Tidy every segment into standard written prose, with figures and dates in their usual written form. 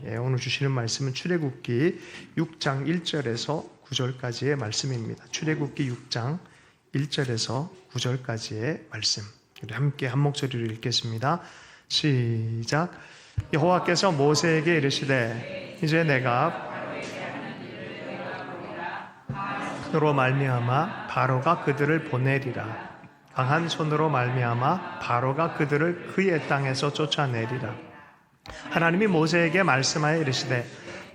오늘 주시는 말씀은 출애굽기 6장 1절에서 9절까지의 말씀입니다. 출애굽기 6장 1절에서 9절까지의 말씀. 우리 함께 한 목소리로 읽겠습니다. 시작. 여호와께서 모세에게 이르시되 이제 내가 손으로 말미암아 바로가 그들을 보내리라. 강한 손으로 말미암아 바로가 그들을 그의 땅에서 쫓아내리라. 하나님이 모세에게 말씀하여 이르시되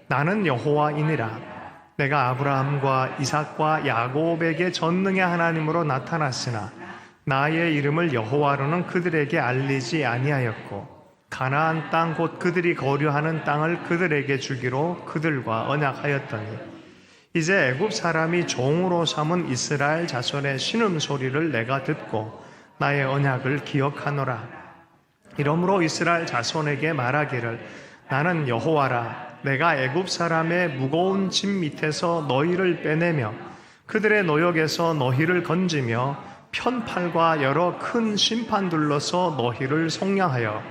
나는 여호와이니라. 내가 아브라함과 이삭과 야곱에게 전능의 하나님으로 나타났으나 나의 이름을 여호와로는 그들에게 알리지 아니하였고 가나안 땅 곧 그들이 거류하는 땅을 그들에게 주기로 그들과 언약하였더니 이제 애굽 사람이 종으로 삼은 이스라엘 자손의 신음소리를 내가 듣고 나의 언약을 기억하노라. 이러므로 이스라엘 자손에게 말하기를 나는 여호와라. 내가 애굽 사람의 무거운 짐 밑에서 너희를 빼내며 그들의 노역에서 너희를 건지며 편팔과 여러 큰 심판 둘러서 너희를 속량하여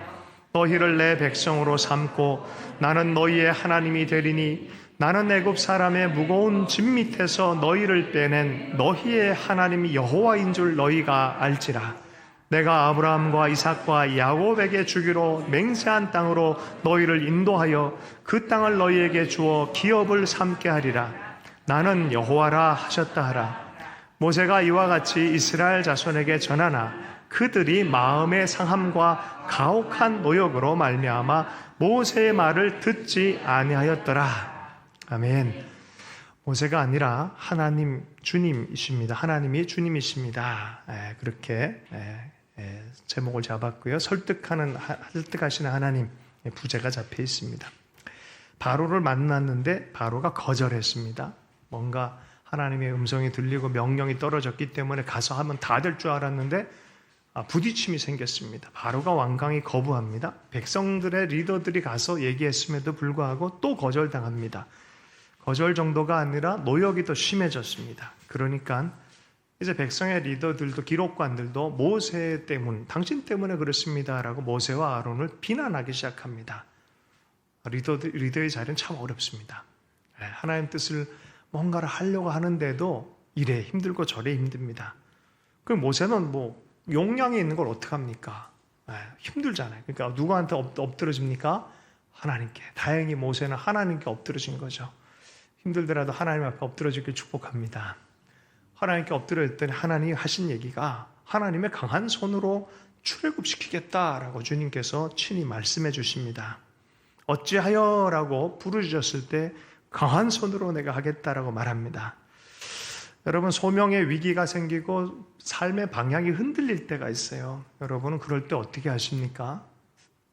너희를 내 백성으로 삼고 나는 너희의 하나님이 되리니 나는 애굽 사람의 무거운 짐 밑에서 너희를 빼낸 너희의 하나님이 여호와인 줄 너희가 알지라. 내가 아브라함과 이삭과 야곱에게 주기로 맹세한 땅으로 너희를 인도하여 그 땅을 너희에게 주어 기업을 삼게 하리라. 나는 여호와라 하셨다 하라. 모세가 이와 같이 이스라엘 자손에게 전하나 그들이 마음의 상함과 가혹한 노역으로 말미암아 모세의 말을 듣지 아니하였더라. 아멘. 모세가 아니라 하나님 주님이십니다. 하나님이 주님이십니다. 그렇게 제목을 잡았고요. 설득하시는 하나님 부제가 잡혀 있습니다. 바로를 만났는데 바로가 거절했습니다. 뭔가 하나님의 음성이 들리고 명령이 떨어졌기 때문에 가서 하면 다 될 줄 알았는데 부딪힘이 생겼습니다. 바로가 완강히 거부합니다. 백성들의 리더들이 가서 얘기했음에도 불구하고 또 거절당합니다. 거절 정도가 아니라 노역이 더 심해졌습니다. 그러니까 이제 백성의 리더들도 기록관들도 모세 때문, 당신 때문에 그렇습니다라고 모세와 아론을 비난하기 시작합니다. 리더의 자리는 참 어렵습니다. 하나님 뜻을 뭔가를 하려고 하는데도 이래 힘들고 저래 힘듭니다. 그럼 모세는 용량이 있는 걸 어떡합니까? 힘들잖아요. 그러니까 누구한테 엎드러집니까? 하나님께. 다행히 모세는 하나님께 엎드러진 거죠. 힘들더라도 하나님 앞에 엎드러지길 축복합니다. 하나님께 엎드렸더니 하나님이 하신 얘기가 하나님의 강한 손으로 출애굽시키겠다라고 주님께서 친히 말씀해 주십니다. 어찌하여 라고 부르짖었을 때 강한 손으로 내가 하겠다라고 말합니다. 여러분, 소명의 위기가 생기고 삶의 방향이 흔들릴 때가 있어요. 여러분은 그럴 때 어떻게 하십니까?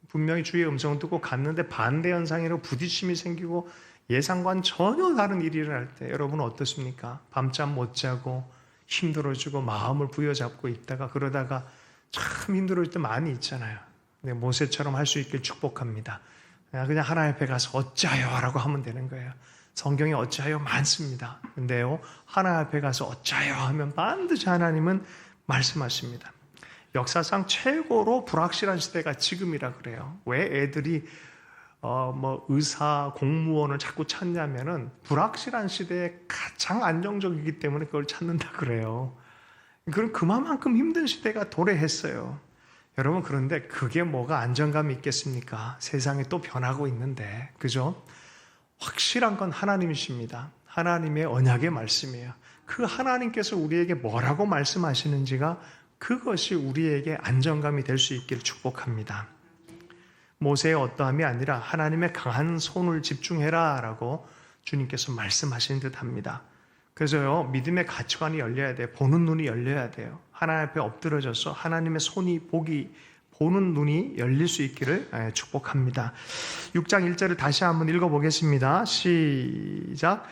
분명히 주의 음성을 듣고 갔는데 반대 현상으로 부딪힘이 생기고 예상과는 전혀 다른 일이 일어날 때 여러분은 어떻습니까? 밤잠 못 자고 힘들어지고 마음을 부여잡고 있다가 그러다가 참 힘들어질 때 많이 있잖아요. 근데 모세처럼 할 수 있길 축복합니다. 그냥 하나님 앞에 가서 어찌하여 라고 하면 되는 거예요. 성경에 어찌하여 많습니다. 근데요, 하나님 앞에 가서 어찌하여 하면 반드시 하나님은 말씀하십니다. 역사상 최고로 불확실한 시대가 지금이라 그래요. 왜 애들이 의사, 공무원을 자꾸 찾냐면은 불확실한 시대에 가장 안정적이기 때문에 그걸 찾는다 그래요. 그럼 그만큼 힘든 시대가 도래했어요. 여러분, 그런데 그게 뭐가 안정감이 있겠습니까? 세상이 또 변하고 있는데, 그죠? 확실한 건 하나님이십니다. 하나님의 언약의 말씀이에요. 그 하나님께서 우리에게 뭐라고 말씀하시는지가 그것이 우리에게 안정감이 될 수 있기를 축복합니다. 모세의 어떠함이 아니라 하나님의 강한 손을 집중해라 라고 주님께서 말씀하신 듯 합니다. 그래서요, 믿음의 가치관이 열려야 돼요. 보는 눈이 열려야 돼요. 하나님 앞에 엎드러져서 하나님의 손이 보는 눈이 열릴 수 있기를 축복합니다. 6장 1절을 다시 한번 읽어보겠습니다. 시작.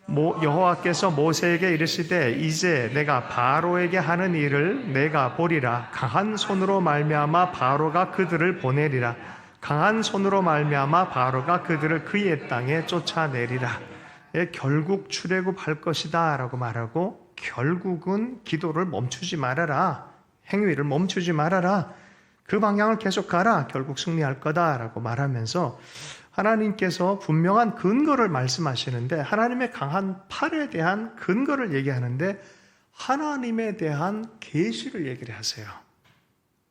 여호와께서 모세에게 이르시되 이제 내가 바로에게 하는 일을 내가 보리라. 강한 손으로 말미암아 바로가 그들을 보내리라. 강한 손으로 말미암아 바로가 그들을 그의 땅에 쫓아내리라. 결국 출애굽할 것이다 라고 말하고 결국은 기도를 멈추지 말아라. 행위를 멈추지 말아라. 그 방향을 계속 가라. 결국 승리할 거다 라고 말하면서 하나님께서 분명한 근거를 말씀하시는데 하나님의 강한 팔에 대한 근거를 얘기하는데 하나님에 대한 계시를 얘기를 하세요.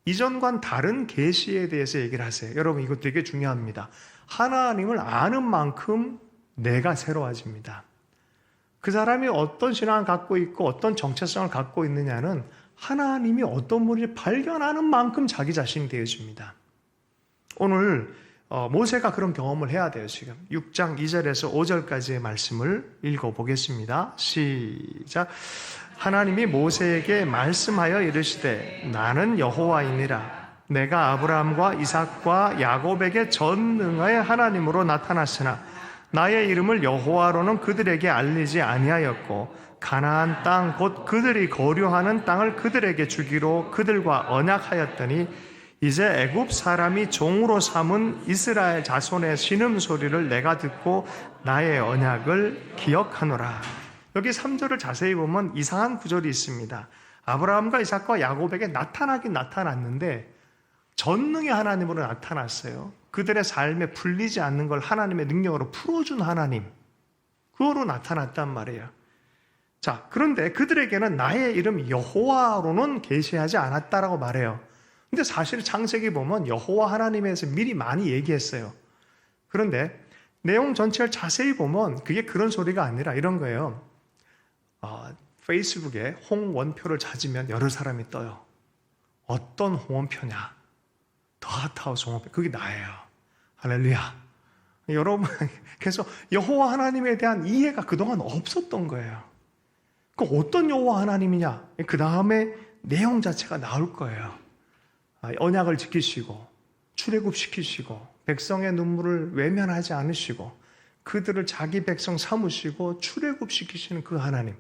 이전과는 다른 계시에 대해서 얘기를 하세요. 여러분 이거 되게 중요합니다. 하나님을 아는 만큼 내가 새로워집니다. 그 사람이 어떤 신앙을 갖고 있고 어떤 정체성을 갖고 있느냐는 하나님이 어떤 분인지 발견하는 만큼 자기 자신이 되어집니다. 오늘 모세가 그런 경험을 해야 돼요. 지금 6장 2절에서 5절까지의 말씀을 읽어보겠습니다. 시작. 하나님이 모세에게 말씀하여 이르시되 나는 여호와이니라. 내가 아브라함과 이삭과 야곱에게 전능의 하나님으로 나타났으나 나의 이름을 여호와로는 그들에게 알리지 아니하였고 가나안 땅 곧 그들이 거류하는 땅을 그들에게 주기로 그들과 언약하였더니 이제 애굽 사람이 종으로 삼은 이스라엘 자손의 신음소리를 내가 듣고 나의 언약을 기억하노라. 여기 3절을 자세히 보면 이상한 구절이 있습니다. 아브라함과 이삭과 야곱에게 나타나긴 나타났는데 전능의 하나님으로 나타났어요. 그들의 삶에 풀리지 않는 걸 하나님의 능력으로 풀어준 하나님, 그거로 나타났단 말이에요. 자, 그런데 그들에게는 나의 이름 여호와로는 계시하지 않았다라고 말해요. 근데 사실 창세기 보면 여호와 하나님에 대해서 미리 많이 얘기했어요. 그런데 내용 전체를 자세히 보면 그게 그런 소리가 아니라 이런 거예요. 페이스북에 홍원표를 찾으면 여러 사람이 떠요. 어떤 홍원표냐? 더 핫하우스 홍원표. 그게 나예요. 할렐루야. 여러분, 그래서 여호와 하나님에 대한 이해가 그동안 없었던 거예요. 그 어떤 여호와 하나님이냐? 그 다음에 내용 자체가 나올 거예요. 언약을 지키시고 출애굽시키시고 백성의 눈물을 외면하지 않으시고 그들을 자기 백성 삼으시고 출애굽시키시는 그 하나님,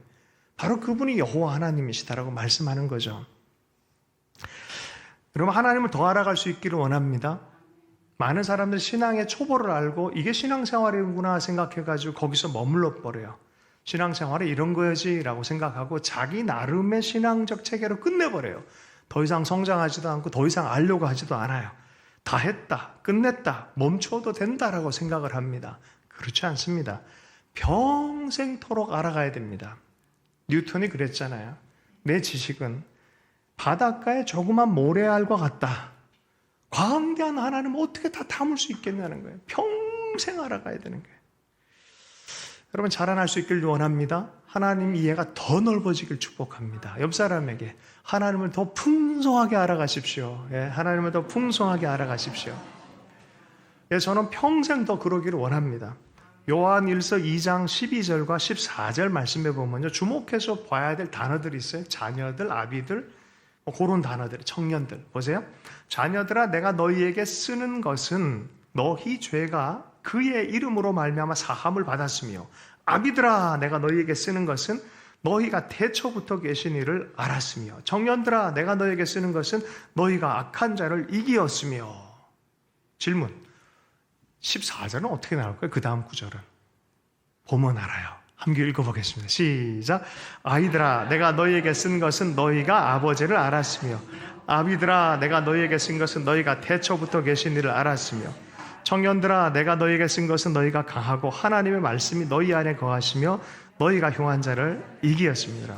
바로 그분이 여호와 하나님이시다라고 말씀하는 거죠. 여러분, 하나님을 더 알아갈 수 있기를 원합니다. 많은 사람들 신앙의 초보를 알고 이게 신앙생활이구나 생각해가지고 거기서 머물러 버려요. 신앙생활이 이런 거야지라고 생각하고 자기 나름의 신앙적 체계로 끝내버려요. 더 이상 성장하지도 않고 더 이상 알려고 하지도 않아요. 다 했다, 끝냈다, 멈춰도 된다라고 생각을 합니다. 그렇지 않습니다. 평생토록 알아가야 됩니다. 뉴턴이 그랬잖아요. 내 지식은 바닷가의 조그만 모래알과 같다. 광대한 하나님은 어떻게 다 담을 수 있겠냐는 거예요. 평생 알아가야 되는 거예요. 여러분, 자라날 수 있길 원합니다. 하나님 이해가 더 넓어지길 축복합니다. 옆 사람에게 하나님을 더 풍성하게 알아가십시오. 예, 하나님을 더 풍성하게 알아가십시오. 예, 저는 평생 더 그러기를 원합니다. 요한일서 2장 12절과 14절 말씀해 보면요, 주목해서 봐야 될 단어들이 있어요. 자녀들, 아비들, 그런 단어들, 청년들. 보세요. 자녀들아, 내가 너희에게 쓰는 것은 너희 죄가 그의 이름으로 말미암아 사함을 받았으며, 아비들아, 내가 너희에게 쓰는 것은 너희가 태초부터 계신 이를 알았으며, 청년들아, 내가 너희에게 쓰는 것은 너희가 악한 자를 이기었으며. 질문, 14절은 어떻게 나올까요? 그 다음 구절은 보면 알아요. 함께 읽어보겠습니다. 시작. 아이들아, 내가 너희에게 쓴 것은 너희가 아버지를 알았으며, 아비들아, 내가 너희에게 쓴 것은 너희가 태초부터 계신 이를 알았으며, 청년들아, 내가 너희에게 쓴 것은 너희가 강하고 하나님의 말씀이 너희 안에 거하시며 너희가 흉한 자를 이기었습니다.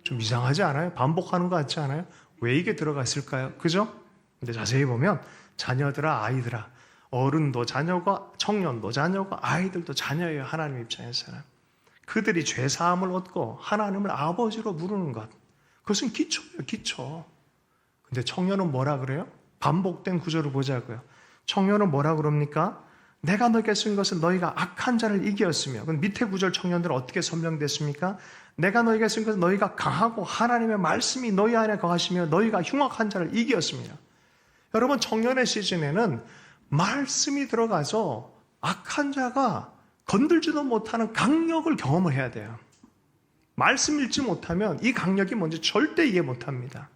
좀 이상하지 않아요? 반복하는 것 같지 않아요? 왜 이게 들어갔을까요? 그죠? 근데 자세히 보면 자녀들아, 아이들아, 어른도 자녀가, 청년도 자녀가, 아이들도 자녀예요. 하나님 입장에서는. 그들이 죄사함을 얻고 하나님을 아버지로 부르는 것, 그것은 기초예요. 기초. 근데 청년은 뭐라 그래요? 반복된 구절을 보자고요. 청년은 뭐라 그럽니까? 내가 너에게 쓴 것은 너희가 악한 자를 이기었으며. 그럼 밑에 구절 청년들은 어떻게 설명됐습니까? 내가 너에게 쓴 것은 너희가 강하고 하나님의 말씀이 너희 안에 거하시며 너희가 흉악한 자를 이기었습니다. 여러분, 청년의 시즌에는 말씀이 들어가서 악한 자가 건들지도 못하는 강력을 경험을 해야 돼요. 말씀 읽지 못하면 이 강력이 뭔지 절대 이해 못합니다.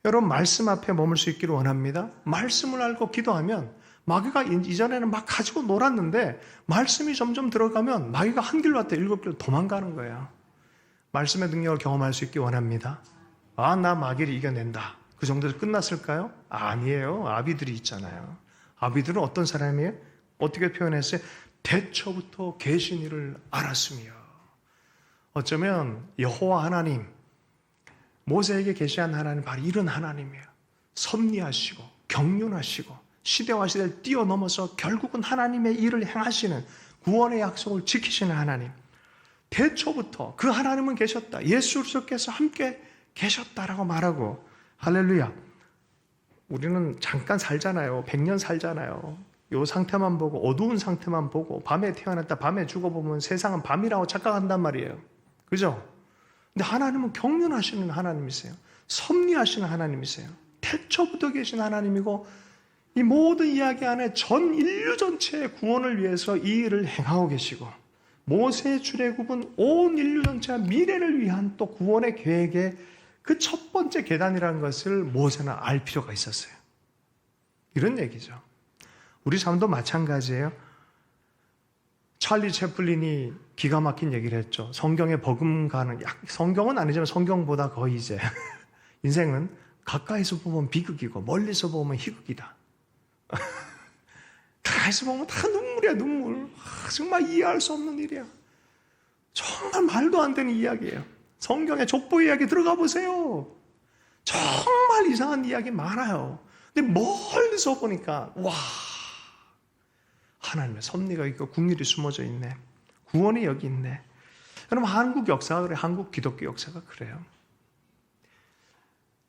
여러분, 말씀 앞에 머물 수 있기를 원합니다. 말씀을 알고 기도하면, 마귀가 이전에는 막 가지고 놀았는데 말씀이 점점 들어가면 마귀가 한 길로 왔다 7길 도망가는 거예요. 말씀의 능력을 경험할 수 있기 원합니다. 아, 나 마귀를 이겨낸다, 그 정도에서 끝났을까요? 아니에요. 아비들이 있잖아요. 아비들은 어떤 사람이에요? 어떻게 표현했어요? 대초부터 계신 이를 알았으며. 어쩌면 여호와 하나님, 모세에게 계시한 하나님 바로 이런 하나님이에요. 섭리하시고 경륜하시고 시대와 시대를 뛰어넘어서 결국은 하나님의 일을 행하시는, 구원의 약속을 지키시는 하나님. 대초부터 그 하나님은 계셨다. 예수 그리스도께서 함께 계셨다라고 말하고, 할렐루야. 우리는 잠깐 살잖아요. 100년 살잖아요. 요 상태만 보고, 어두운 상태만 보고, 밤에 태어났다 밤에 죽어보면 세상은 밤이라고 착각한단 말이에요. 그죠? 근데 하나님은 경륜하시는 하나님이세요. 섭리하시는 하나님이세요. 태초부터 계신 하나님이고, 이 모든 이야기 안에 전 인류 전체의 구원을 위해서 이 일을 행하고 계시고, 모세의 출애굽은 온 인류 전체와 미래를 위한 또 구원의 계획의 그 첫 번째 계단이라는 것을 모세는 알 필요가 있었어요. 이런 얘기죠. 우리 삶도 마찬가지예요. 찰리 채플린이 기가 막힌 얘기를 했죠. 성경에 버금가는, 성경은 아니지만 성경보다 거의 이제 인생은 가까이서 보면 비극이고 멀리서 보면 희극이다. 가까이서 보면 다 눈물이야, 눈물. 정말 이해할 수 없는 일이야. 정말 말도 안 되는 이야기예요. 성경에 족보 이야기 들어가 보세요. 정말 이상한 이야기 많아요. 근데 멀리서 보니까 와, 하나님의 섭리가 있고 국률이 숨어져 있네. 구원이 여기 있네. 여러분, 한국 역사가 그래. 한국 기독교 역사가 그래요.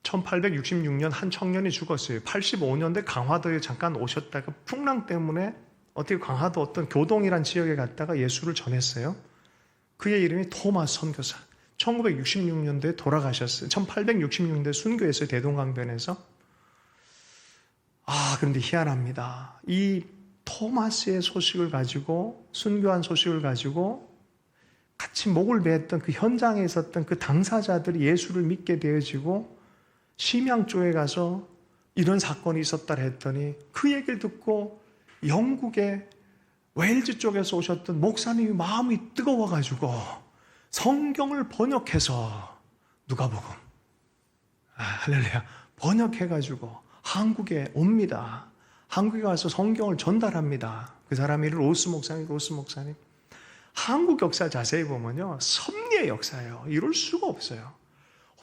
1866년 한 청년이 죽었어요. 85년대 강화도에 잠깐 오셨다가 풍랑 때문에 어떻게 강화도 어떤 교동이란 지역에 갔다가 예수를 전했어요. 그의 이름이 토마스 선교사. 1966년도에 돌아가셨어요. 1866년도에 순교했어요. 대동강변에서. 그런데 희한합니다. 이 토마스의 소식을 가지고, 순교한 소식을 가지고 같이 목을 베었던 그 현장에 있었던 그 당사자들이 예수를 믿게 되어지고, 심양조에 가서 이런 사건이 있었다 했더니 그 얘기를 듣고 영국의 웨일즈 쪽에서 오셨던 목사님이 마음이 뜨거워가지고 성경을 번역해서, 누가복음, 할렐루야, 번역해가지고 한국에 옵니다. 한국에 와서 성경을 전달합니다. 그 사람 이름 로스 목사님, 로스 목사님. 한국 역사 자세히 보면요, 섭리의 역사예요. 이럴 수가 없어요.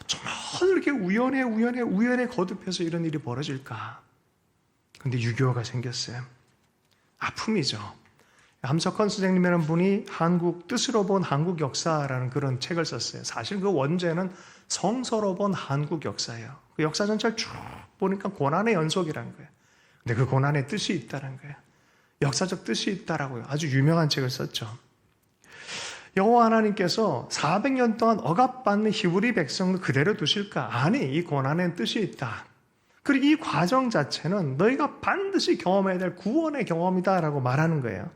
정말 이렇게 우연에 거듭해서 이런 일이 벌어질까? 근데 6.25가 생겼어요. 아픔이죠. 함석헌 선생님이라는 분이 한국 뜻으로 본 한국 역사라는 그런 책을 썼어요. 사실 그 원제는 성서로 본 한국 역사예요. 그 역사 전체를 쭉 보니까 고난의 연속이라는 거예요. 근데 그 고난의 뜻이 있다는 거예요. 역사적 뜻이 있다라고요. 아주 유명한 책을 썼죠. 여호와 하나님께서 400년 동안 억압받는 히브리 백성을 그대로 두실까? 아니, 이 고난의 뜻이 있다. 그리고 이 과정 자체는 너희가 반드시 경험해야 될 구원의 경험이다라고 말하는 거예요.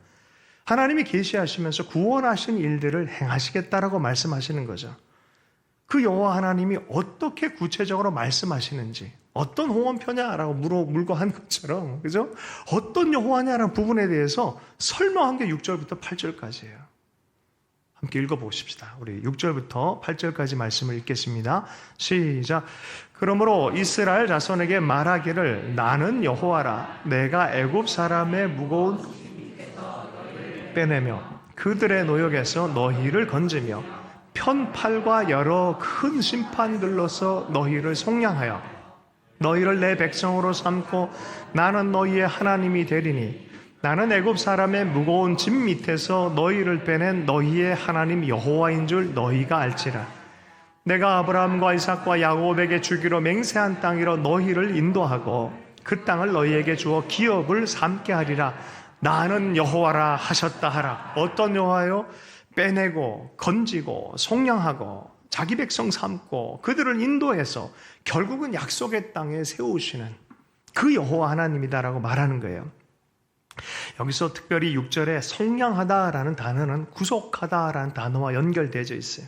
하나님이 계시하시면서 구원하신 일들을 행하시겠다라고 말씀하시는 거죠. 그 여호와 하나님이 어떻게 구체적으로 말씀하시는지, 어떤 홍원표냐라고 물고 한 것처럼, 그죠? 어떤 여호와냐라는 부분에 대해서 설명한 게 6절부터 8절까지예요. 함께 읽어보십시다. 우리 6절부터 8절까지 말씀을 읽겠습니다. 시작. 그러므로 이스라엘 자손에게 말하기를, 나는 여호와라. 내가 애굽 사람의 무거운 빼내며 그들의 노역에서 너희를 건지며 편팔과 여러 큰 심판들로서 너희를 속량하여 너희를 내 백성으로 삼고 나는 너희의 하나님이 되리니 나는 애굽 사람의 무거운 짐 밑에서 너희를 빼낸 너희의 하나님 여호와인 줄 너희가 알지라. 내가 아브라함과 이삭과 야곱에게 주기로 맹세한 땅이로 너희를 인도하고 그 땅을 너희에게 주어 기업을 삼게 하리라. 나는 여호와라 하셨다 하라. 어떤 여호와요? 빼내고 건지고 속량하고 자기 백성 삼고 그들을 인도해서 결국은 약속의 땅에 세우시는 그 여호와 하나님이다라고 말하는 거예요. 여기서 특별히 6절에 속량하다라는 단어는 구속하다라는 단어와 연결되어 있어요.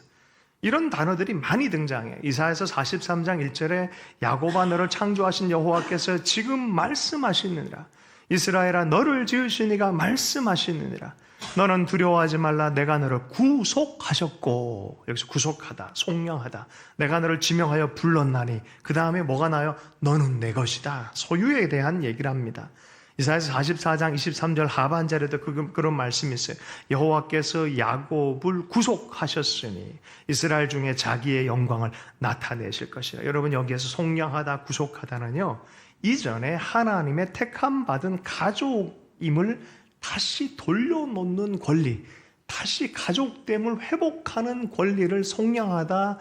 이런 단어들이 많이 등장해요. 이사야서 43장 1절에 야곱아 너를 창조하신 여호와께서 지금 말씀하시느니라. 이스라엘아 너를 지으시니가 말씀하시느니라. 너는 두려워하지 말라. 내가 너를 구속하셨고, 여기서 구속하다, 속량하다. 내가 너를 지명하여 불렀나니 그 다음에 뭐가 나요? 너는 내 것이다. 소유에 대한 얘기를 합니다. 이사야서 44장 23절 하반절에도 그런 말씀이 있어요. 여호와께서 야곱을 구속하셨으니 이스라엘 중에 자기의 영광을 나타내실 것이라. 여러분, 여기에서 속량하다, 구속하다는요, 이전에 하나님의 택함 받은 가족임을 다시 돌려놓는 권리, 다시 가족됨을 회복하는 권리를 속량하다,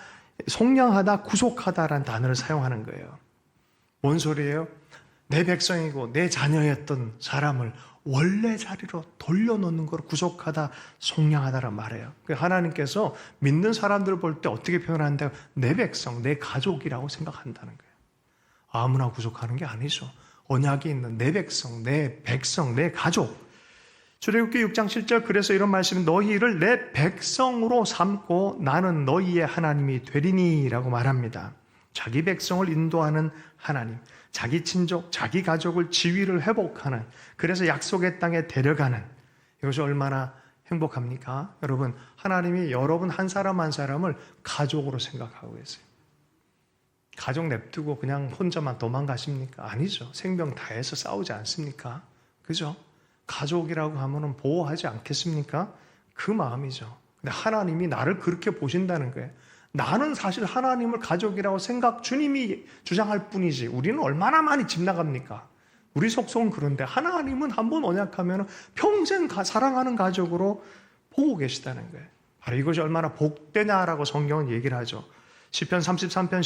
구속하다라는 단어를 사용하는 거예요. 뭔 소리예요? 내 백성이고 내 자녀였던 사람을 원래 자리로 돌려놓는 걸 구속하다, 속량하다란 말이에요. 하나님께서 믿는 사람들을 볼 때 어떻게 표현하는데요? 내 백성, 내 가족이라고 생각한다는 거예요. 아무나 구속하는 게 아니죠. 언약이 있는 내 백성, 내 가족. 출애굽기 6장 7절, 그래서 이런 말씀이 너희를 내 백성으로 삼고 나는 너희의 하나님이 되리니 라고 말합니다. 자기 백성을 인도하는 하나님, 자기 친족, 자기 가족을 지위를 회복하는, 그래서 약속의 땅에 데려가는, 이것이 얼마나 행복합니까? 여러분, 하나님이 여러분 한 사람 한 사람을 가족으로 생각하고 계세요. 가족 냅두고 그냥 혼자만 도망가십니까? 아니죠. 생명 다해서 싸우지 않습니까? 그죠? 가족이라고 하면은 보호하지 않겠습니까? 그 마음이죠. 근데 하나님이 나를 그렇게 보신다는 거예요. 나는 사실 하나님을 가족이라고 주님이 주장할 뿐이지 우리는 얼마나 많이 집 나갑니까? 우리 속성은 그런데 하나님은 한번 언약하면 평생 사랑하는 가족으로 보고 계시다는 거예요. 바로 이것이 얼마나 복되냐라고 성경은 얘기를 하죠. 시편 33편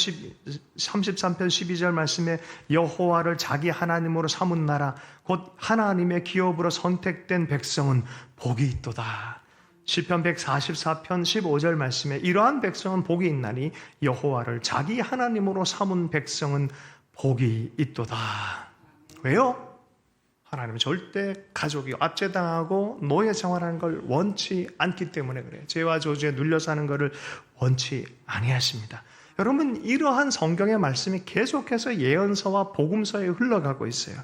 12절 말씀에 여호와를 자기 하나님으로 삼은 나라 곧 하나님의 기업으로 선택된 백성은 복이 있도다. 시편 144편 15절 말씀에 이러한 백성은 복이 있나니 여호와를 자기 하나님으로 삼은 백성은 복이 있도다. 왜요? 하나님은 절대 가족이 압제당하고 노예 생활하는 걸 원치 않기 때문에 그래요. 죄와 저주에 눌려 사는 것을 원치 아니하십니다. 여러분, 이러한 성경의 말씀이 계속해서 예언서와 복음서에 흘러가고 있어요.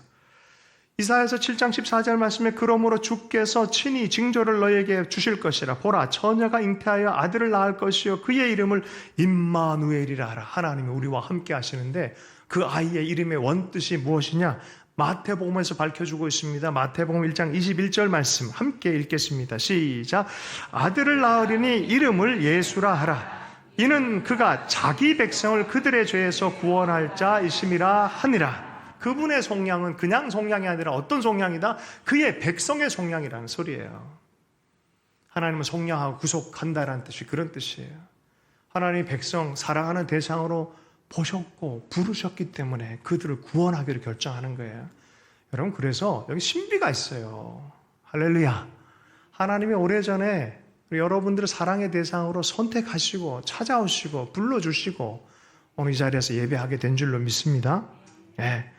이사야서 7장 14절 말씀에 그러므로 주께서 친히 징조를 너에게 주실 것이라. 보라, 처녀가 잉태하여 아들을 낳을 것이요 그의 이름을 임마누엘이라 하라. 하나님이 우리와 함께 하시는데 그 아이의 이름의 원뜻이 무엇이냐? 마태복음에서 밝혀주고 있습니다. 마태복음 1장 21절 말씀 함께 읽겠습니다. 시작. 아들을 낳으리니 이름을 예수라 하라. 이는 그가 자기 백성을 그들의 죄에서 구원할 자이심이라 하니라. 그분의 속량은 그냥 속량이 아니라 어떤 속량이다? 그의 백성의 속량이라는 소리예요. 하나님은 속량하고 구속한다라는 뜻이 그런 뜻이에요. 하나님이 백성 사랑하는 대상으로 보셨고 부르셨기 때문에 그들을 구원하기로 결정하는 거예요. 여러분, 그래서 여기 신비가 있어요. 할렐루야. 하나님이 오래전에 여러분들을 사랑의 대상으로 선택하시고 찾아오시고 불러주시고 오늘 이 자리에서 예배하게 된 줄로 믿습니다. 네.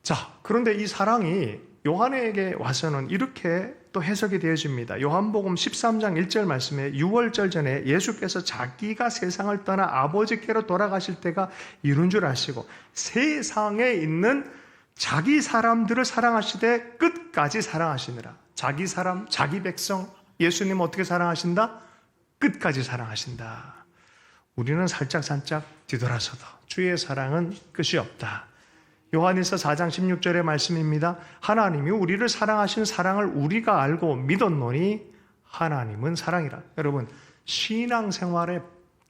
자, 그런데 이 사랑이 요한에게 와서는 이렇게 또 해석이 되어집니다. 요한복음 13장 1절 말씀에 6월절 전에 예수께서 자기가 세상을 떠나 아버지께로 돌아가실 때가 이룬 줄 아시고 세상에 있는 자기 사람들을 사랑하시되 끝까지 사랑하시느라. 자기 사람, 자기 백성, 예수님 어떻게 사랑하신다? 끝까지 사랑하신다. 우리는 살짝 뒤돌아서도 주의 사랑은 끝이 없다. 요한일서 4장 16절의 말씀입니다. 하나님이 우리를 사랑하신 사랑을 우리가 알고 믿었노니 하나님은 사랑이라. 여러분, 신앙생활의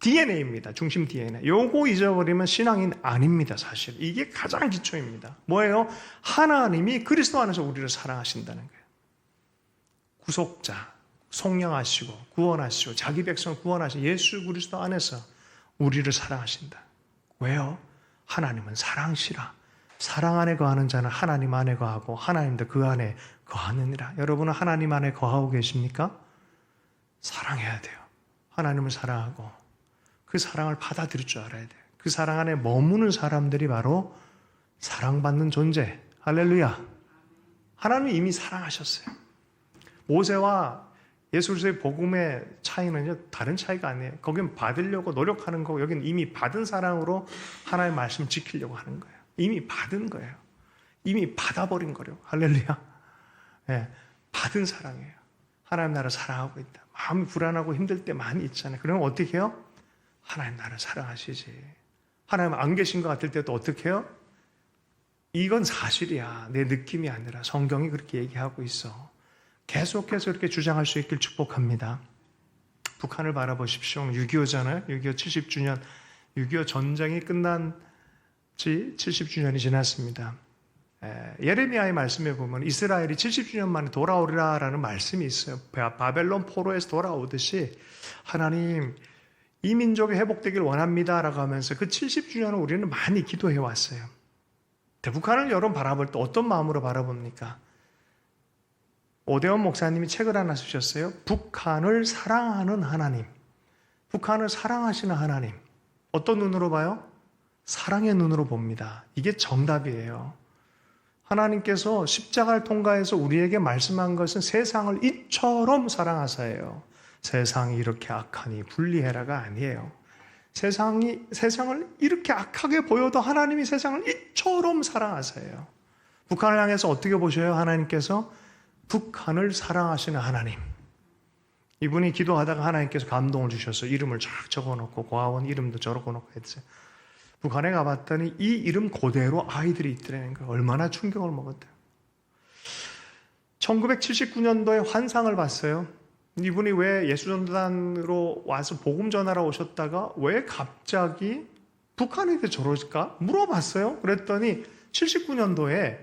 DNA입니다. 중심 DNA. 요거 잊어버리면 신앙인 아닙니다. 사실 이게 가장 기초입니다. 뭐예요? 하나님이 그리스도 안에서 우리를 사랑하신다는 거예요. 구속자, 속량하시고 구원하시고 자기 백성을 구원하신 예수 그리스도 안에서 우리를 사랑하신다. 왜요? 하나님은 사랑시라. 사랑 안에 거하는 자는 하나님 안에 거하고 하나님도 그 안에 거하느니라. 여러분은 하나님 안에 거하고 계십니까? 사랑해야 돼요. 하나님을 사랑하고 그 사랑을 받아들일 줄 알아야 돼요. 그 사랑 안에 머무는 사람들이 바로 사랑받는 존재. 할렐루야. 하나님이 이미 사랑하셨어요. 모세와 예수 그리스도의 복음의 차이는요, 다른 차이가 아니에요. 거긴 받으려고 노력하는 거고 여기는 이미 받은 사랑으로 하나님의 말씀을 지키려고 하는 거예요. 이미 받은 거예요. 이미 받아버린 거예요. 할렐루야. 네, 받은 사랑이에요. 하나님 나를 사랑하고 있다. 마음이 불안하고 힘들 때 많이 있잖아요. 그러면 어떻게 해요? 하나님 나를 사랑하시지. 하나님 안 계신 것 같을 때도 어떻게 해요? 이건 사실이야. 내 느낌이 아니라 성경이 그렇게 얘기하고 있어. 계속해서 이렇게 주장할 수 있길 축복합니다. 북한을 바라보십시오. 6.25잖아요. 6.25 70주년. 6.25 전쟁이 끝난 지 70주년이 지났습니다. 예레미야의 말씀에 보면 이스라엘이 70주년 만에 돌아오리라라는 말씀이 있어요. 바벨론 포로에서 돌아오듯이 하나님 이 민족이 회복되길 원합니다라고 하면서 그 70주년을 우리는 많이 기도해 왔어요. 북한을 여러분 바라볼 때 어떤 마음으로 바라봅니까? 오대원 목사님이 책을 하나 쓰셨어요. 북한을 사랑하는 하나님. 북한을 사랑하시는 하나님. 어떤 눈으로 봐요? 사랑의 눈으로 봅니다. 이게 정답이에요. 하나님께서 십자가를 통과해서 우리에게 말씀한 것은 세상을 이처럼 사랑하사예요. 세상이 이렇게 악하니 분리해라가 아니에요. 세상을 이렇게 악하게 보여도 하나님이 세상을 이처럼 사랑하세요. 북한을 향해서 어떻게 보셔요? 하나님께서 북한을 사랑하시는 하나님. 이분이 기도하다가 하나님께서 감동을 주셔서 이름을 쫙 적어놓고 고아원 이름도 적어놓고 했어요. 북한에 가봤더니 이 이름 그대로 아이들이 있더라는 거예요. 얼마나 충격을 먹었대요. 1979년도에 환상을 봤어요. 이분이 왜 예수전단으로 와서 복음 전하러 오셨다가 왜 갑자기 북한에 대해 저럴까? 물어봤어요. 그랬더니 79년도에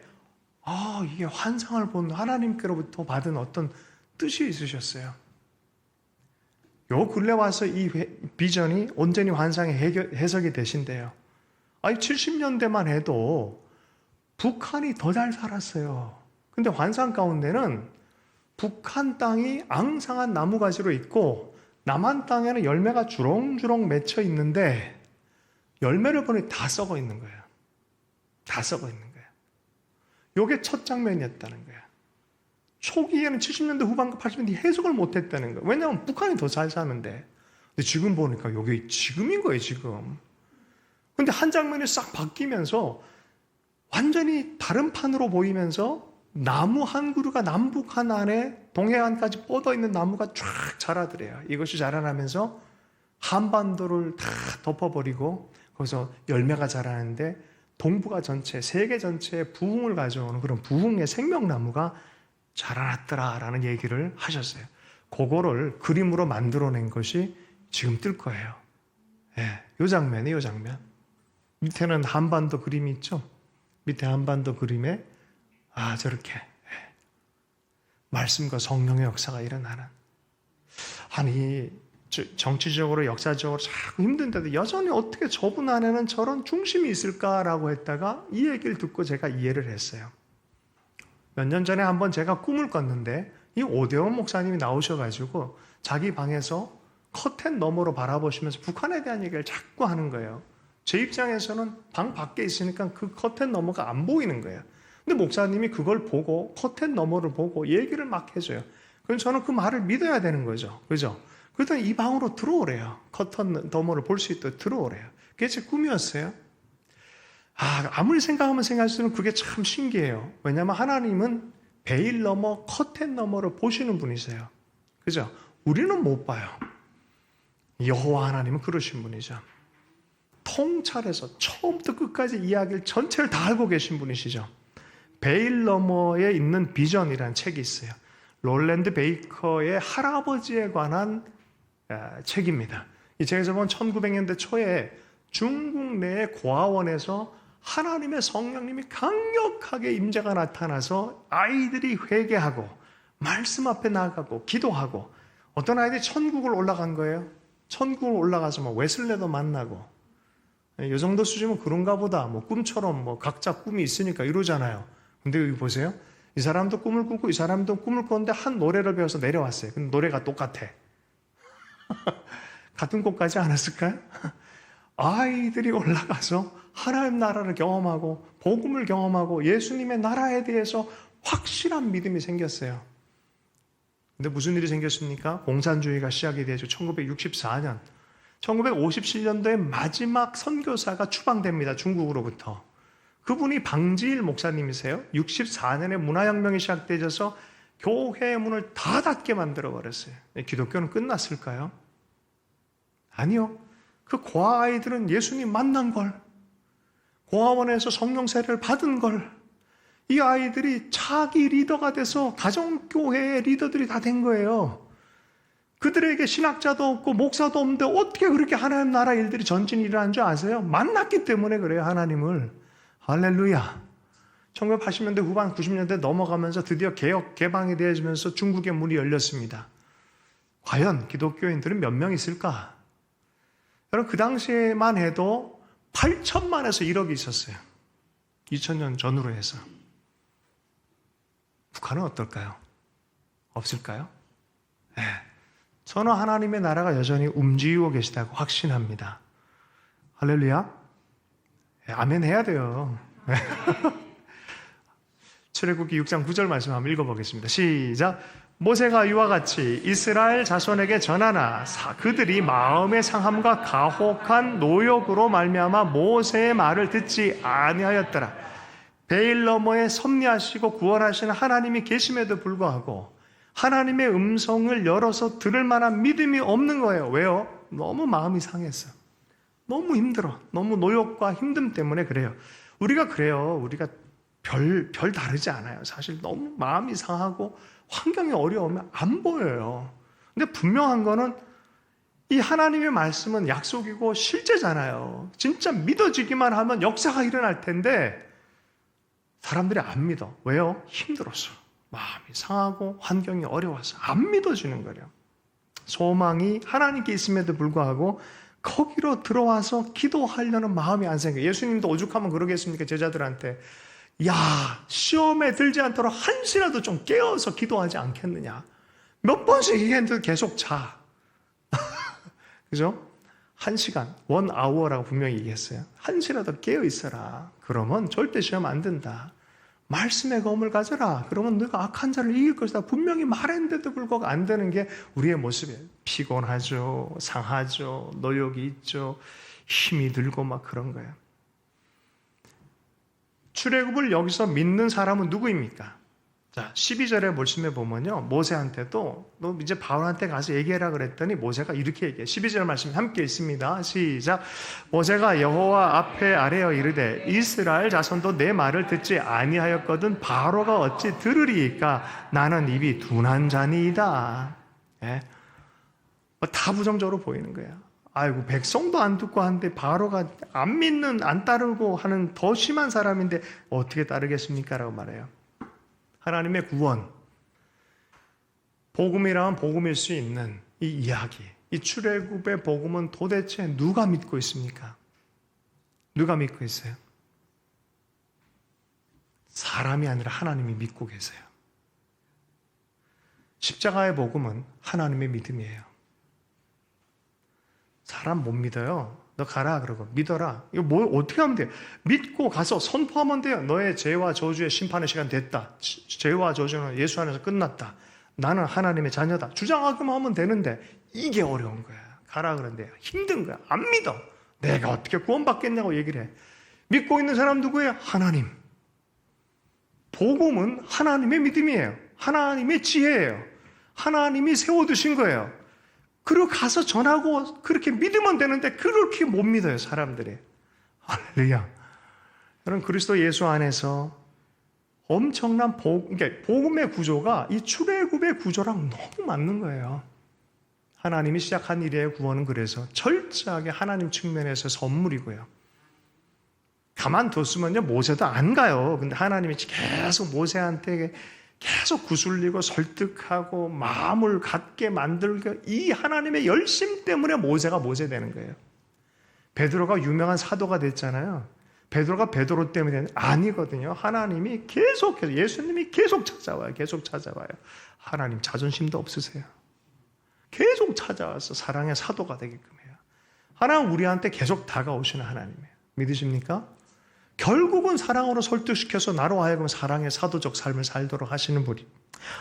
이게 환상을 본 하나님께로부터 받은 어떤 뜻이 있으셨어요. 요 근래 와서 이 비전이 온전히 환상의 해석이 되신대요. 70년대만 해도 북한이 더 잘 살았어요. 근데 환상 가운데는 북한 땅이 앙상한 나무가지로 있고 남한 땅에는 열매가 주렁주렁 맺혀 있는데 열매를 보니 다 썩어 있는 거예요. 다 썩어 있는 거예요. 요게 첫 장면이었다는 거예요. 초기에는 70년대 후반과 80년대 해석을 못했다는 거예요. 왜냐하면 북한이 더 잘 사는데. 근데 지금 보니까 요게 지금인 거예요, 지금. 근데 한 장면이 싹 바뀌면서 완전히 다른 판으로 보이면서 나무 한 그루가 남북한 안에 동해안까지 뻗어 있는 나무가 쫙 자라더래요. 이것이 자라나면서 한반도를 다 덮어버리고 거기서 열매가 자라는데 동북아 전체, 세계 전체에 부흥을 가져오는 그런 부흥의 생명나무가 자라났더라라는 얘기를 하셨어요. 그거를 그림으로 만들어낸 것이 지금 뜰 거예요. 이 장면이 이 장면. 밑에는 한반도 그림이 있죠. 밑에 한반도 그림에 저렇게 말씀과 성령의 역사가 일어나는. 아니 정치적으로 역사적으로 자꾸 힘든데도 여전히 어떻게 저분 안에는 저런 중심이 있을까라고 했다가 이 얘기를 듣고 제가 이해를 했어요. 몇 년 전에 한번 제가 꿈을 꿨는데 이 오대원 목사님이 나오셔가지고 자기 방에서 커튼 너머로 바라보시면서 북한에 대한 얘기를 자꾸 하는 거예요. 제 입장에서는 방 밖에 있으니까 그 커튼 너머가 안 보이는 거예요. 근데 목사님이 그걸 보고 커튼 너머를 보고 얘기를 막 해줘요. 그럼 저는 그 말을 믿어야 되는 거죠. 그죠? 그랬더니 이 방으로 들어오래요. 커튼 너머를 볼 수 있도록 들어오래요. 그게 제 꿈이었어요. 아무리 생각하면 생각할수록 그게 참 신기해요. 왜냐하면 하나님은 베일 너머, 커튼 너머를 보시는 분이세요. 그죠? 우리는 못 봐요. 여호와 하나님은 그러신 분이죠. 통찰해서 처음부터 끝까지 이야기를 전체를 다 알고 계신 분이시죠. 베일 너머에 있는 비전이라는 책이 있어요. 롤랜드 베이커의 할아버지에 관한 책입니다. 이 책에서 보면 1900년대 초에 중국 내의 고아원에서 하나님의 성령님이 강력하게 임재가 나타나서 아이들이 회개하고 말씀 앞에 나가고 기도하고 어떤 아이들이 천국을 올라간 거예요. 천국을 올라가서 웨슬레도 만나고 이 정도 수준은 그런가 보다. 꿈처럼 각자 꿈이 있으니까 이러잖아요. 근데 여기 보세요. 이 사람도 꿈을 꾸고 이 사람도 꿈을 꿨는데 한 노래를 배워서 내려왔어요. 근데 노래가 똑같아. 같은 곡까지 않았을까요? 아이들이 올라가서 하나님 나라를 경험하고 복음을 경험하고 예수님의 나라에 대해서 확실한 믿음이 생겼어요. 근데 무슨 일이 생겼습니까? 공산주의가 시작이 되죠. 1964년. 1957년도에 마지막 선교사가 추방됩니다. 중국으로부터. 그분이 방지일 목사님이세요. 64년에 문화혁명이 시작되어서 교회의 문을 다 닫게 만들어버렸어요. 기독교는 끝났을까요? 아니요. 그 고아아이들은 예수님 만난 걸. 고아원에서 성령 세례를 받은 걸 이 아이들이 자기 리더가 돼서 가정교회의 리더들이 다 된 거예요. 그들에게 신학자도 없고 목사도 없는데 어떻게 그렇게 하나님 나라 일들이 전진이 일어난 줄 아세요? 만났기 때문에 그래요, 하나님을. 할렐루야. 1980년대 후반 90년대 넘어가면서 드디어 개혁 개방이 되어지면서 중국의 문이 열렸습니다. 과연 기독교인들은 몇 명 있을까? 여러분, 그 당시에만 해도 8천만에서 1억이 있었어요. 2000년 전후로 해서. 북한은 어떨까요? 없을까요? 네. 저는 하나님의 나라가 여전히 움직이고 계시다고 확신합니다. 할렐루야. 네, 아멘 해야 돼요. 네. 출애굽기 6장 9절 말씀 한번 읽어보겠습니다. 시작. 모세가 이와 같이 이스라엘 자손에게 전하나 그들이 마음의 상함과 가혹한 노역으로 말미암아 모세의 말을 듣지 아니하였더라. 베일 너머에 섭리하시고 구원하시는 하나님이 계심에도 불구하고 하나님의 음성을 열어서 들을 만한 믿음이 없는 거예요. 왜요? 너무 마음이 상했어. 너무 힘들어. 너무 노역과 힘듦 때문에 그래요. 우리가 그래요. 우리가 별 다르지 않아요. 사실 너무 마음이 상하고 환경이 어려우면 안 보여요. 근데 분명한 거는 이 하나님의 말씀은 약속이고 실제잖아요. 진짜 믿어지기만 하면 역사가 일어날 텐데 사람들이 안 믿어. 왜요? 힘들어서. 마음이 상하고 환경이 어려워서 안 믿어지는 거예요. 소망이 하나님께 있음에도 불구하고 거기로 들어와서 기도하려는 마음이 안 생겨요. 예수님도 오죽하면 그러겠습니까? 제자들한테. 야, 시험에 들지 않도록 한시라도 좀 깨어서 기도하지 않겠느냐. 몇 번씩 얘기했는데 계속 자. 그죠? 1시간, 1hour라고 분명히 얘기했어요. 한시라도 깨어 있어라. 그러면 절대 시험 안 든다. 말씀의 검을 가져라. 그러면 너가 악한 자를 이길 것이다. 분명히 말했는데도 불구하고 안 되는 게 우리의 모습이에요. 피곤하죠. 상하죠. 노역이 있죠. 힘이 들고 막 그런 거예요. 출애굽을 여기서 믿는 사람은 누구입니까? 자, 12절에 말씀해 보면요. 모세한테도 너 이제 바울한테 가서 얘기해라 그랬더니 모세가 이렇게 얘기해요. 12절 말씀이 함께 있습니다. 시작. 모세가 여호와 앞에 아뢰어 이르되 이스라엘 자손도 내 말을 듣지 아니하였거든 바로가 어찌 들으리이까 나는 입이 둔한 자니이다. 예? 다 부정적으로 보이는 거야. 아이고 백성도 안 듣고 하는데 바로가 안 믿는 안 따르고 하는 더 심한 사람인데 어떻게 따르겠습니까? 라고 말해요. 하나님의 구원, 복음이라면 복음일 수 있는 이 이야기, 이 출애굽의 복음은 도대체 누가 믿고 있습니까? 누가 믿고 있어요? 사람이 아니라 하나님이 믿고 계세요. 십자가의 복음은 하나님의 믿음이에요. 사람 못 믿어요. 너 가라 그러고 믿어라. 이거 뭐 어떻게 하면 돼요? 믿고 가서 선포하면 돼요. 너의 죄와 저주의 심판의 시간 됐다. 죄와 저주는 예수 안에서 끝났다. 나는 하나님의 자녀다. 주장하기만 하면 되는데 이게 어려운 거야. 가라 그런데 힘든 거야. 안 믿어. 내가 어떻게 구원받겠냐고 얘기를 해. 믿고 있는 사람 누구예요? 하나님. 복음은 하나님의 믿음이에요. 하나님의 지혜예요. 하나님이 세워두신 거예요. 그리고 가서 전하고 그렇게 믿으면 되는데 그렇게 못 믿어요, 사람들이. 할렐루야. 여러분, 그리스도 예수 안에서 엄청난 그러니까 복음의 구조가 이 출애굽의 구조랑 너무 맞는 거예요. 하나님이 시작한 일의 구원은 그래서 철저하게 하나님 측면에서 선물이고요. 가만뒀으면요, 모세도 안 가요. 근데 하나님이 계속 모세한테 계속 구슬리고 설득하고 마음을 갖게 만들고 이 하나님의 열심 때문에 모세가 모세 되는 거예요. 베드로가 유명한 사도가 됐잖아요. 베드로가 베드로 때문에 아니거든요. 하나님이 계속해서 예수님이 계속 찾아와요. 계속 찾아와요. 하나님 자존심도 없으세요. 계속 찾아와서 사랑의 사도가 되게끔 해요. 하나님 우리한테 계속 다가오시는 하나님이에요. 믿으십니까? 결국은 사랑으로 설득시켜서 나로 하여금 사랑의 사도적 삶을 살도록 하시는 분이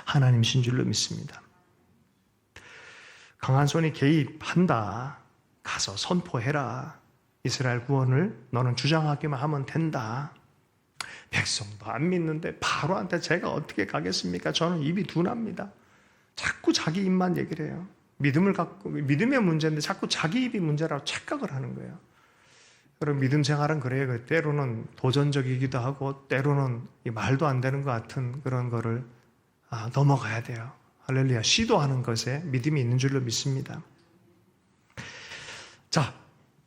하나님이신 줄로 믿습니다. 강한 손이 개입한다. 가서 선포해라. 이스라엘 구원을 너는 주장하기만 하면 된다. 백성도 안 믿는데 바로한테 제가 어떻게 가겠습니까? 저는 입이 둔합니다. 자꾸 자기 입만 얘기를 해요. 믿음을 갖고 믿음의 문제인데 자꾸 자기 입이 문제라고 착각을 하는 거예요. 그런 믿음 생활은 그래요. 때로는 도전적이기도 하고 때로는 말도 안 되는 것 같은 그런 거를 넘어가야 돼요. 할렐루야. 시도하는 것에 믿음이 있는 줄로 믿습니다. 자,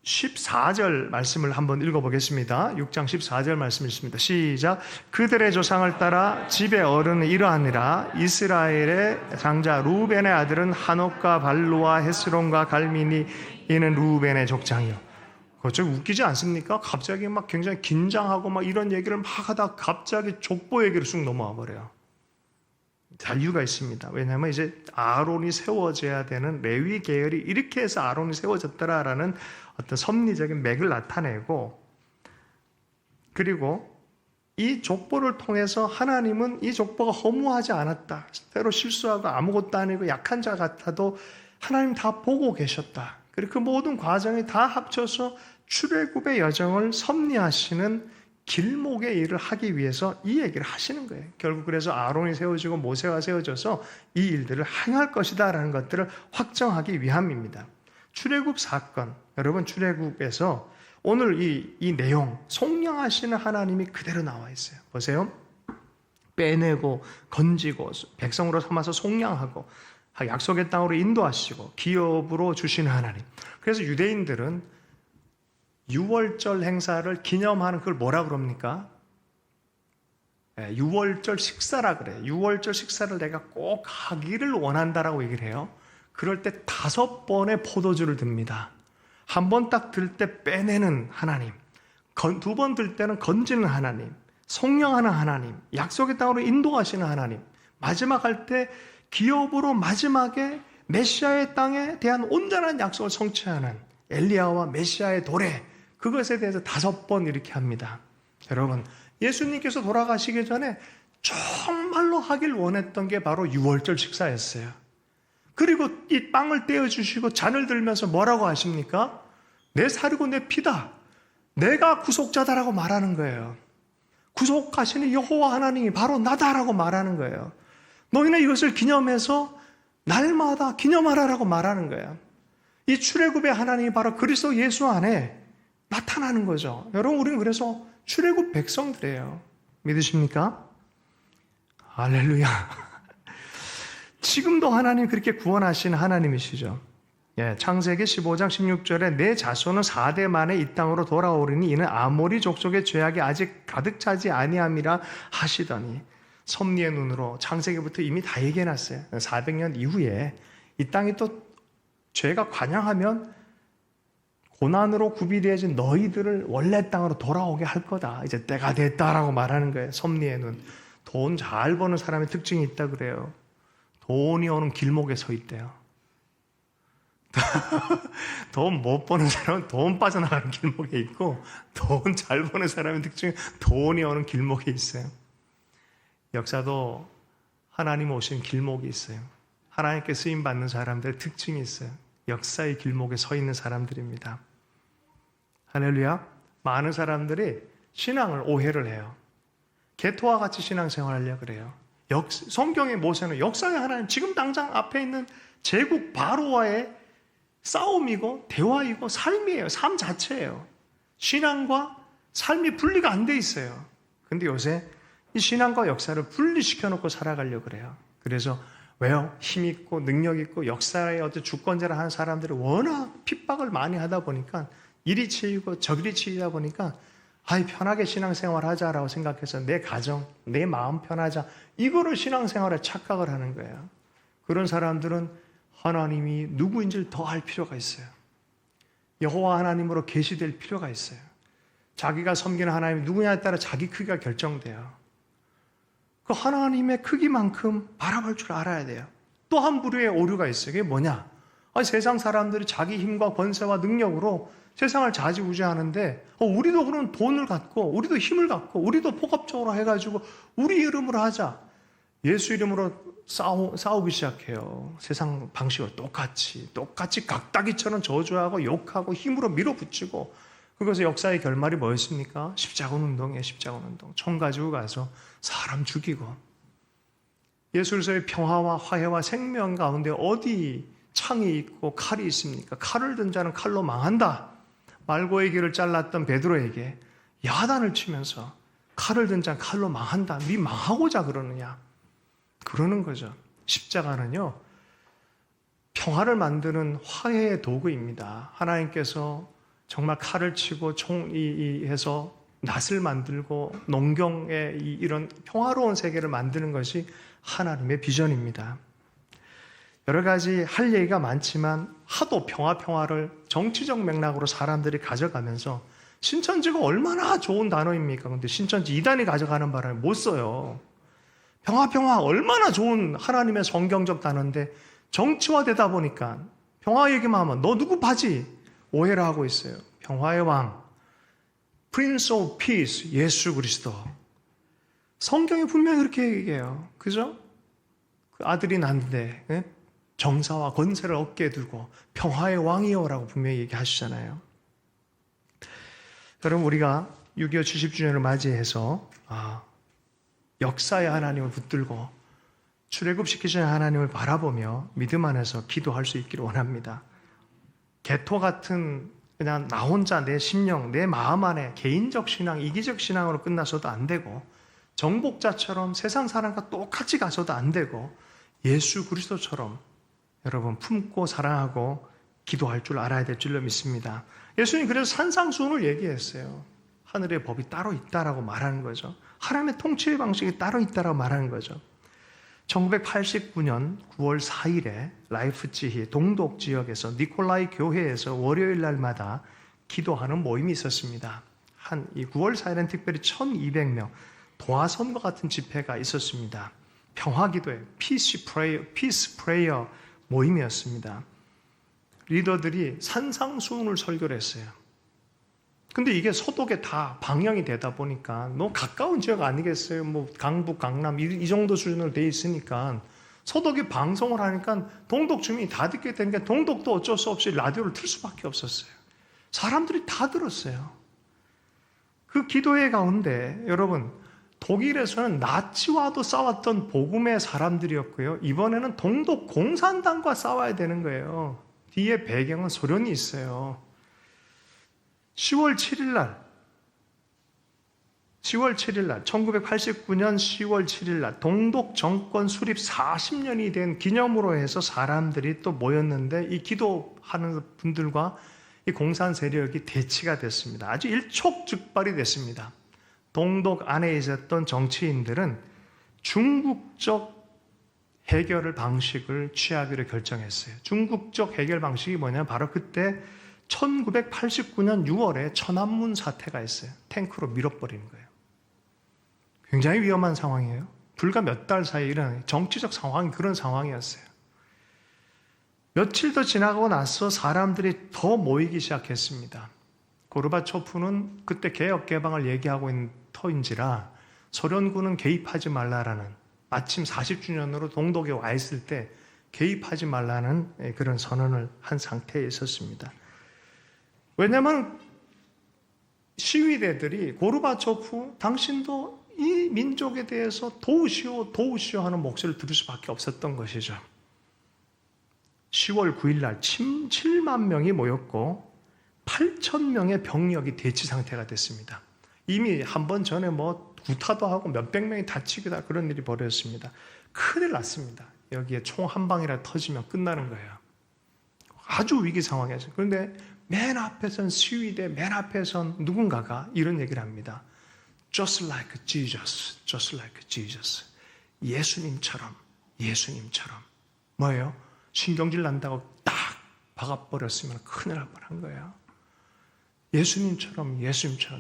14절 말씀을 한번 읽어보겠습니다. 6장 14절 말씀 읽습니다. 시작. 그들의 조상을 따라 집의 어른은 이러하니라. 이스라엘의 장자 루벤의 아들은 하녹과 발루와 헤스론과 갈미니 이는 루벤의 족장이요. 좀 웃기지 않습니까? 갑자기 막 굉장히 긴장하고 막 이런 얘기를 막 하다 갑자기 족보 얘기로 쑥 넘어와 버려요. 다 이유가 있습니다. 왜냐하면 이제 아론이 세워져야 되는 레위 계열이 이렇게 해서 아론이 세워졌더라라는 어떤 섭리적인 맥을 나타내고, 그리고 이 족보를 통해서 하나님은 이 족보가 허무하지 않았다. 때로 실수하고 아무것도 아니고 약한 자 같아도 하나님 다 보고 계셨다. 그리고 그 모든 과정이 다 합쳐서 출애굽의 여정을 섭리하시는 길목의 일을 하기 위해서 이 얘기를 하시는 거예요. 결국 그래서 아론이 세워지고 모세가 세워져서 이 일들을 행할 것이다 라는 것들을 확정하기 위함입니다. 출애굽 사건, 여러분 출애굽에서 오늘 이 내용 속량하시는 하나님이 그대로 나와 있어요. 보세요. 빼내고 건지고 백성으로 삼아서 속량하고 약속의 땅으로 인도하시고 기업으로 주시는 하나님. 그래서 유대인들은 6월절 행사를 기념하는 그걸 뭐라 그럽니까? 6월절 식사라 그래요. 6월절 식사를 내가 꼭 하기를 원한다라고 얘기를 해요. 그럴 때 5번의 포도주를 듭니다. 한 번 딱 들 때 빼내는 하나님, 2번 들 때는 건지는 하나님, 속량하는 하나님, 약속의 땅으로 인도하시는 하나님, 마지막 할 때 기업으로 마지막에 메시아의 땅에 대한 온전한 약속을 성취하는 엘리야와 메시아의 도래, 그것에 대해서 5번 이렇게 합니다. 여러분, 예수님께서 돌아가시기 전에 정말로 하길 원했던 게 바로 6월절 식사였어요. 그리고 이 빵을 떼어주시고 잔을 들면서 뭐라고 하십니까? 내 살이고 내 피다. 내가 구속자다라고 말하는 거예요. 구속하시는 여호와 하나님이 바로 나다라고 말하는 거예요. 너희는 이것을 기념해서 날마다 기념하라라고 말하는 거예요. 이 출애굽의 하나님이 바로 그리스도 예수 안에 나타나는 거죠. 여러분, 우리는 그래서 출애굽 백성들이에요. 믿으십니까? 할렐루야. 지금도 하나님 그렇게 구원하신 하나님이시죠. 창세기 15장 16절에 내 자손은 4대 만에 이 땅으로 돌아오리니 이는 아모리 족속의 죄악이 아직 가득 차지 아니함이라 하시더니, 섭리의 눈으로 창세기부터 이미 다 얘기해놨어요. 400년 이후에 이 땅이 또 죄가 관영하면 고난으로 구비되어진 너희들을 원래 땅으로 돌아오게 할 거다. 이제 때가 됐다라고 말하는 거예요. 섭리의 눈. 돈 잘 버는 사람의 특징이 있다 그래요. 돈이 오는 길목에 서 있대요. 돈 못 버는 사람은 돈 빠져나가는 길목에 있고, 돈 잘 버는 사람의 특징은 돈이 오는 길목에 있어요. 역사도 하나님 오신 길목이 있어요. 하나님께 쓰임받는 사람들의 특징이 있어요. 역사의 길목에 서 있는 사람들입니다. 할렐루야. 많은 사람들이 신앙을 오해를 해요. 개토와 같이 신앙생활을 하려고 그래요. 성경의 모세는 역사의 하나님, 지금 당장 앞에 있는 제국 바로와의 싸움이고 대화이고 삶이에요. 삶 자체예요. 신앙과 삶이 분리가 안 돼 있어요. 근데 요새 이 신앙과 역사를 분리시켜 놓고 살아가려고 그래요. 그래서 왜요? 힘있고 능력있고 역사의 어떤 주권자를 하는 사람들이 워낙 핍박을 많이 하다 보니까 이리 치이고 저리 치이다 보니까 편하게 신앙생활 하자라고 생각해서 내 가정, 내 마음 편하자, 이거를 신앙생활에 착각을 하는 거예요. 그런 사람들은 하나님이 누구인지를 더 알 필요가 있어요. 여호와 하나님으로 계시될 필요가 있어요. 자기가 섬기는 하나님이 누구냐에 따라 자기 크기가 결정돼요. 그 하나님의 크기만큼 바라볼 줄 알아야 돼요. 또 한 부류의 오류가 있어요. 그게 뭐냐? 세상 사람들이 자기 힘과 권세와 능력으로 세상을 좌지우지하는데 우리도 그런 돈을 갖고 우리도 힘을 갖고 우리도 폭업적으로 해가지고 우리 이름으로 하자. 예수 이름으로 싸우기 시작해요. 세상 방식으로 똑같이 각따기처럼 저주하고 욕하고 힘으로 밀어붙이고, 그것의 역사의 결말이 뭐였습니까? 십자군 운동이에요. 십자군 운동. 총 가지고 가서 사람 죽이고. 예수로서의 평화와 화해와 생명 가운데 어디 창이 있고 칼이 있습니까? 칼을 든 자는 칼로 망한다. 말고의 길을 잘랐던 베드로에게 야단을 치면서 칼을 든 자 칼로 망한다. 네 망하고자 그러느냐. 그러는 거죠. 십자가는요, 평화를 만드는 화해의 도구입니다. 하나님께서 정말 칼을 치고 해서 낫을 만들고 농경의 이런 평화로운 세계를 만드는 것이 하나님의 비전입니다. 여러 가지 할 얘기가 많지만 하도 평화를 정치적 맥락으로 사람들이 가져가면서 신천지가 얼마나 좋은 단어입니까? 근데 신천지 이단이 가져가는 바람에 못 써요. 평화 얼마나 좋은 하나님의 성경적 단어인데 정치화되다 보니까 평화 얘기만 하면 너 누구 바지? 오해를 하고 있어요. 평화의 왕, Prince of Peace, 예수 그리스도. 성경이 분명히 그렇게 얘기해요. 그죠? 그 아들이 난데 정사와 권세를 어깨에 두고 평화의 왕이여라고 분명히 얘기하시잖아요. 여러분, 우리가 6.25 70주년을 맞이해서 역사의 하나님을 붙들고 출애굽시키신 하나님을 바라보며 믿음 안에서 기도할 수 있기를 원합니다. 개토 같은 그냥 나 혼자 내 심령, 내 마음 안에 개인적 신앙, 이기적 신앙으로 끝나서도 안 되고, 정복자처럼 세상 사람과 똑같이 가서도 안 되고, 예수 그리스도처럼 여러분 품고 사랑하고 기도할 줄 알아야 될 줄로 믿습니다. 예수님 그래서 산상수훈을 얘기했어요. 하늘의 법이 따로 있다라고 말하는 거죠. 하나님의 통치의 방식이 따로 있다라고 말하는 거죠. 1989년 9월 4일에 라이프치히 동독 지역에서 니콜라이 교회에서 월요일 날마다 기도하는 모임이 있었습니다. 이 9월 4일엔 특별히 1200명 도화선과 같은 집회가 있었습니다. 평화기도회, 피스 프레이어 모임이었습니다. 리더들이 산상수훈을 설교를 했어요. 근데 이게 소독에 다 방영이 되다 보니까 너무 가까운 지역 아니겠어요? 뭐 강북, 강남 이 정도 수준으로 돼 있으니까 소독이 방송을 하니까 동독 주민이 다 듣게 되니까 동독도 어쩔 수 없이 라디오를 틀 수밖에 없었어요. 사람들이 다 들었어요. 그 기도회 가운데 여러분, 독일에서는 나치와도 싸웠던 복음의 사람들이었고요. 이번에는 동독 공산당과 싸워야 되는 거예요. 뒤에 배경은 소련이 있어요. 10월 7일 날, 1989년 10월 7일 날 동독 정권 수립 40년이 된 기념으로 해서 사람들이 또 모였는데 이 기도하는 분들과 이 공산 세력이 대치가 됐습니다. 아주 일촉즉발이 됐습니다. 동독 안에 있었던 정치인들은 중국적 해결 방식을 취하기로 결정했어요. 중국적 해결 방식이 뭐냐면 바로 그때 1989년 6월에 천안문 사태가 있어요. 탱크로 밀어버리는 거예요. 굉장히 위험한 상황이에요. 불과 몇 달 사이에 일어난 정치적 상황이 그런 상황이었어요. 며칠 더 지나고 나서 사람들이 더 모이기 시작했습니다. 고르바초프는 그때 개혁 개방을 얘기하고 있는 터인지라 소련군은 개입하지 말라라는, 마침 40주년으로 동독에 와 있을 때 개입하지 말라는 그런 선언을 한 상태에 있었습니다. 왜냐하면 시위대들이 고르바초프 당신도 이 민족에 대해서 도우시오 하는 목소리를 들을 수밖에 없었던 것이죠. 10월 9일 날 7만 명이 모였고 8천 명의 병력이 대치 상태가 됐습니다. 이미 한 번 전에 구타도 하고 몇백 명이 다치기도 하고 그런 일이 벌어졌습니다. 큰일 났습니다. 여기에 총 한 방이라 터지면 끝나는 거예요. 아주 위기 상황이었어요. 그런데 맨 앞에선 시위대, 맨 앞에선 누군가가 이런 얘기를 합니다. Just like Jesus, just like Jesus. 예수님처럼. 뭐예요? 신경질 난다고 딱 박아버렸으면 큰일 날 뻔한 거예요. 예수님처럼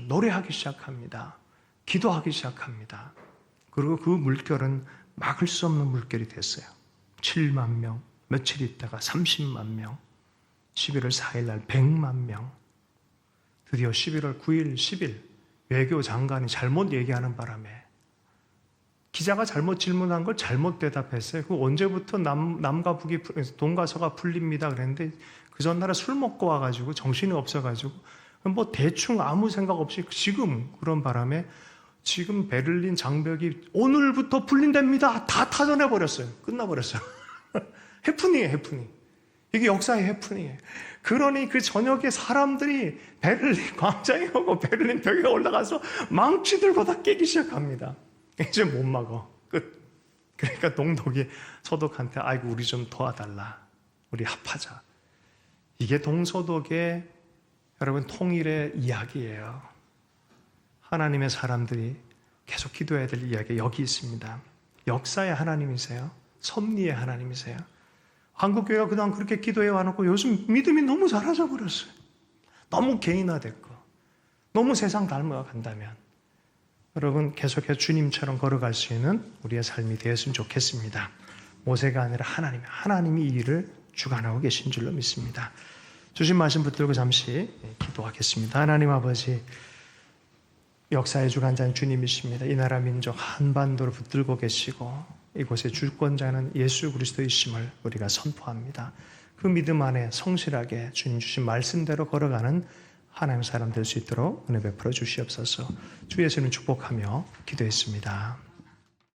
노래하기 시작합니다. 기도하기 시작합니다. 그리고 그 물결은 막을 수 없는 물결이 됐어요. 7만 명, 며칠 있다가 30만 명, 11월 4일 날 100만 명, 드디어 11월 9일, 10일 외교장관이 잘못 얘기하는 바람에 기자가 잘못 질문한 걸 잘못 대답했어요. 그 언제부터 남과 북이 동과 서가 풀립니다 그랬는데 그 전날에 술 먹고 와가지고 정신이 없어가지고 대충 아무 생각 없이 지금 그런 바람에 지금 베를린 장벽이 오늘부터 풀린답니다. 다 타전해버렸어요. 끝나버렸어요. 해프닝이에요, 해프닝. 이게 역사의 해프닝이에요. 그러니 그 저녁에 사람들이 베를린 광장에 오고 베를린 벽에 올라가서 망치 들고 다 깨기 시작합니다. 이제 못 막어. 끝. 그러니까 동독이 소독한테 아이고 우리 좀 도와달라. 우리 합하자. 이게 동소독의 여러분 통일의 이야기예요. 하나님의 사람들이 계속 기도해야 될 이야기 여기 있습니다. 역사의 하나님이세요. 섭리의 하나님이세요. 한국교회가 그동안 그렇게 기도해 와놓고 요즘 믿음이 너무 사라져 버렸어요. 너무 개인화됐고 너무 세상 닮아 간다면 여러분 계속해서 주님처럼 걸어갈 수 있는 우리의 삶이 되었으면 좋겠습니다. 모세가 아니라 하나님이 이 일을 주관하고 계신 줄로 믿습니다. 주신 말씀 붙들고 잠시 기도하겠습니다. 하나님 아버지, 역사의 주관자는 주님이십니다. 이 나라 민족 한반도를 붙들고 계시고 이곳의 주권자는 예수 그리스도이심을 우리가 선포합니다. 그 믿음 안에 성실하게 주님 주신 말씀대로 걸어가는 하나님 사람 될 수 있도록 은혜 베풀어 주시옵소서. 주 예수님 축복하며 기도했습니다.